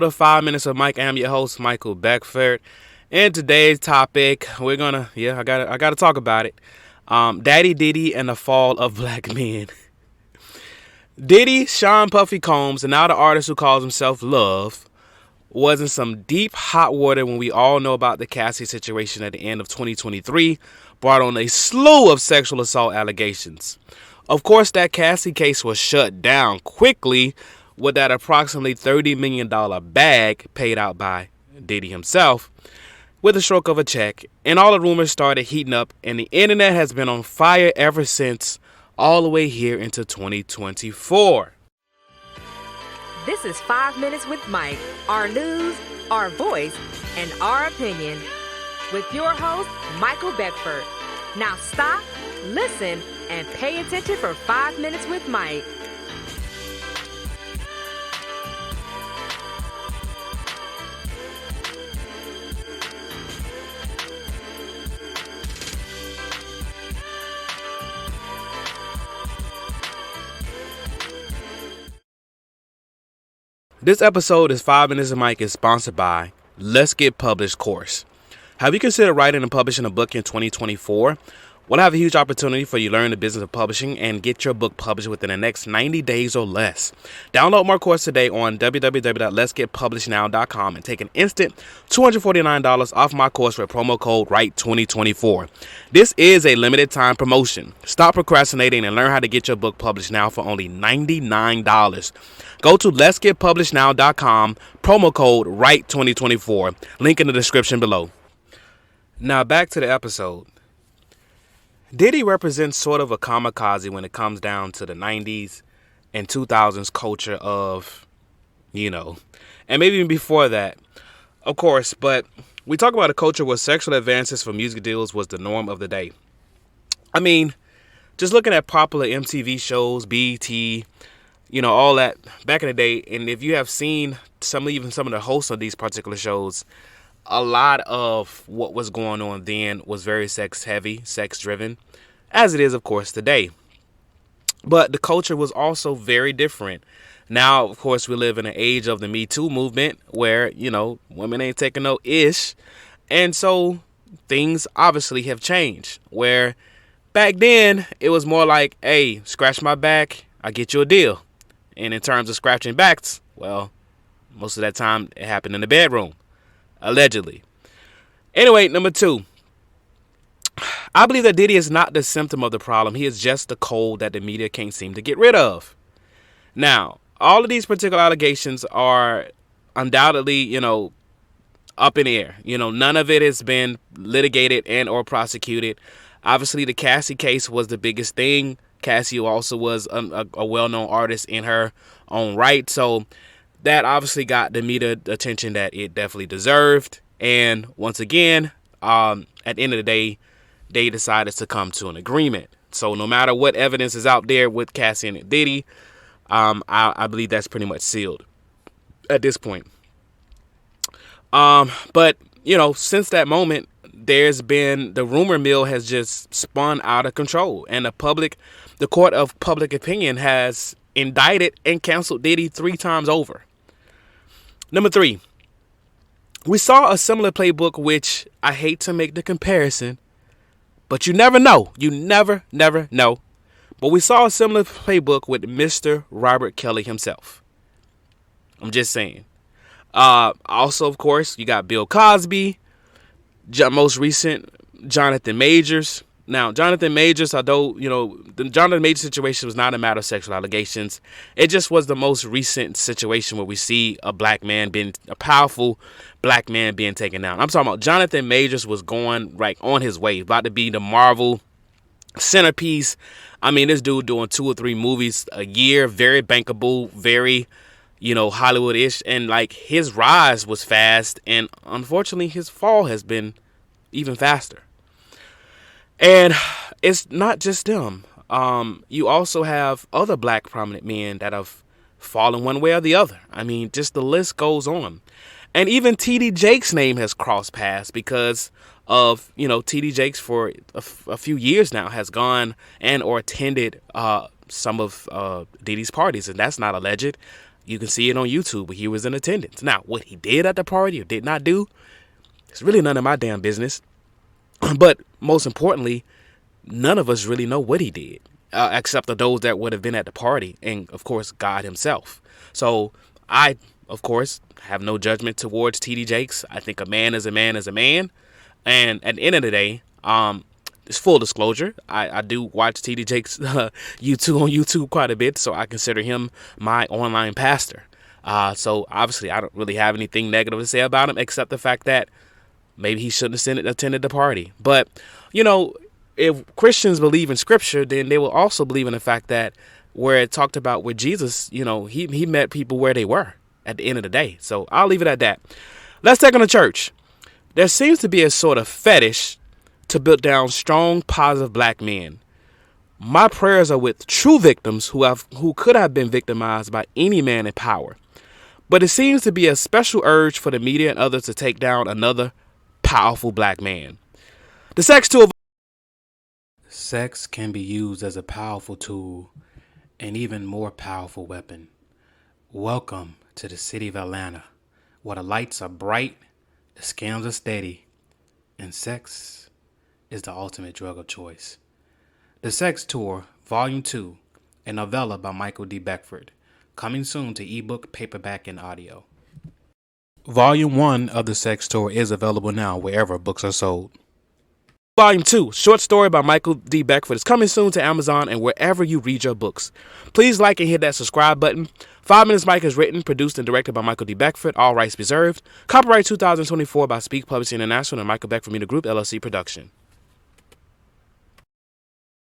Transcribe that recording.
To 5 Minutes of Mike. I am your host, Michael Beckford. And today's topic, I gotta talk about it. Daddy Diddy and the fall of black men. Diddy Sean Puffy Combs, and now the artist who calls himself Love, was in some deep hot water when we all know about the Cassie situation at the end of 2023, brought on a slew of sexual assault allegations. Of course, that Cassie case was shut down quickly with that approximately $30 million bag paid out by Diddy himself with a stroke of a check, and all the rumors started heating up, and the internet has been on fire ever since, all the way here into 2024. This is 5 Minutes with Mike, our news, our voice, and our opinion. With your host, Michael Beckford. Now stop, listen, and pay attention for 5 Minutes with Mike. This episode is 5 Minutes of Mike is sponsored by Let's Get Published course. Have you considered writing and publishing a book in 2024? Well, I have a huge opportunity for you to learn the business of publishing and get your book published within the next 90 days or less. Download my course today on www.letsgetpublishednow.com and take an instant $249 off my course with promo code WRITE2024. This is a limited time promotion. Stop procrastinating and learn how to get your book published now for only $99. Go to letsgetpublishednow.com, promo code WRITE2024. Link in the description below. Now back to the episode. Diddy represents sort of a kamikaze when it comes down to the 90s and 2000s culture of, and maybe even before that, of course. But we talk about a culture where sexual advances for music deals was the norm of the day. I mean, just looking at popular MTV shows, BET, all that back in the day. And if you have seen some of the hosts of these particular shows, a lot of what was going on then was very sex heavy, sex driven, as it is, of course, today. But the culture was also very different. Now, of course, we live in an age of the Me Too movement where, women ain't taking no ish. And so things obviously have changed, where back then it was more like, hey, scratch my back, I get you a deal. And in terms of scratching backs, well, most of that time it happened in the bedroom. Allegedly. Anyway, number 2. I believe that Diddy is not the symptom of the problem. He is just the cold that the media can't seem to get rid of. Now, all of these particular allegations are undoubtedly, up in the air. None of it has been litigated and or prosecuted. Obviously, the Cassie case was the biggest thing. Cassie also was a well-known artist in her own right. So that obviously got the media attention that it definitely deserved. And once again, at the end of the day, they decided to come to an agreement. So no matter what evidence is out there with Cassie and Diddy, I believe that's pretty much sealed at this point. But, since that moment, there's been, the rumor mill has just spun out of control. And the court of public opinion has indicted and canceled Diddy 3 times over. Number 3, we saw a similar playbook, which I hate to make the comparison, but you never know. You never know. But we saw a similar playbook with Mr. Robert Kelly himself. I'm just saying. Also, of course, you got Bill Cosby, most recent Jonathan Majors. Now, Jonathan Majors, although, the Jonathan Majors situation was not a matter of sexual allegations. It just was the most recent situation where we see a powerful black man being taken down. I'm talking about Jonathan Majors was going on his way, about to be the Marvel centerpiece. I mean, this dude doing 2 or 3 movies a year, very bankable, very, Hollywood-ish. And his rise was fast. And unfortunately, his fall has been even faster. And it's not just them. You also have other black prominent men that have fallen one way or the other. I mean, just the list goes on. And even T.D. Jakes' name has crossed paths because of, T.D. Jakes for a few years now has gone and or attended some of Diddy's parties. And that's not alleged. You can see it on YouTube. He was in attendance. Now, what he did at the party or did not do, it's really none of my damn business. But most importantly, none of us really know what he did, except for those that would have been at the party and, of course, God himself. So I, of course, have no judgment towards TD Jakes. I think a man is a man is a man. And at the end of the day, it's full disclosure. I do watch TD Jakes YouTube on YouTube quite a bit, so I consider him my online pastor. So obviously, I don't really have anything negative to say about him, except the fact that maybe he shouldn't have attended the party. But, you know, if Christians believe in Scripture, then they will also believe in the fact that where it talked about with Jesus, you know, he met people where they were at the end of the day. So I'll leave it at that. Let's take on the church. There seems to be a sort of fetish to build down strong, positive black men. My prayers are with true victims who could have been victimized by any man in power. But it seems to be a special urge for the media and others to take down another powerful black man. The sex tool. Sex can be used as a powerful tool, an even more powerful weapon. Welcome to the city of Atlanta, where the lights are bright, the scams are steady, and sex is the ultimate drug of choice. The Sex Tour, Volume 2, a novella by Michael D. Beckford, coming soon to ebook, paperback, and audio. Volume 1 of The Sex Tour is available now wherever books are sold. Volume 2, short story by Michael D. Beckford, is coming soon to Amazon and wherever you read your books. Please like and hit that subscribe button. 5 Minutes Mike is written, produced, and directed by Michael D. Beckford. All rights reserved. Copyright 2024 by Speak Publishing International and Michael Beckford Media Group, LLC production.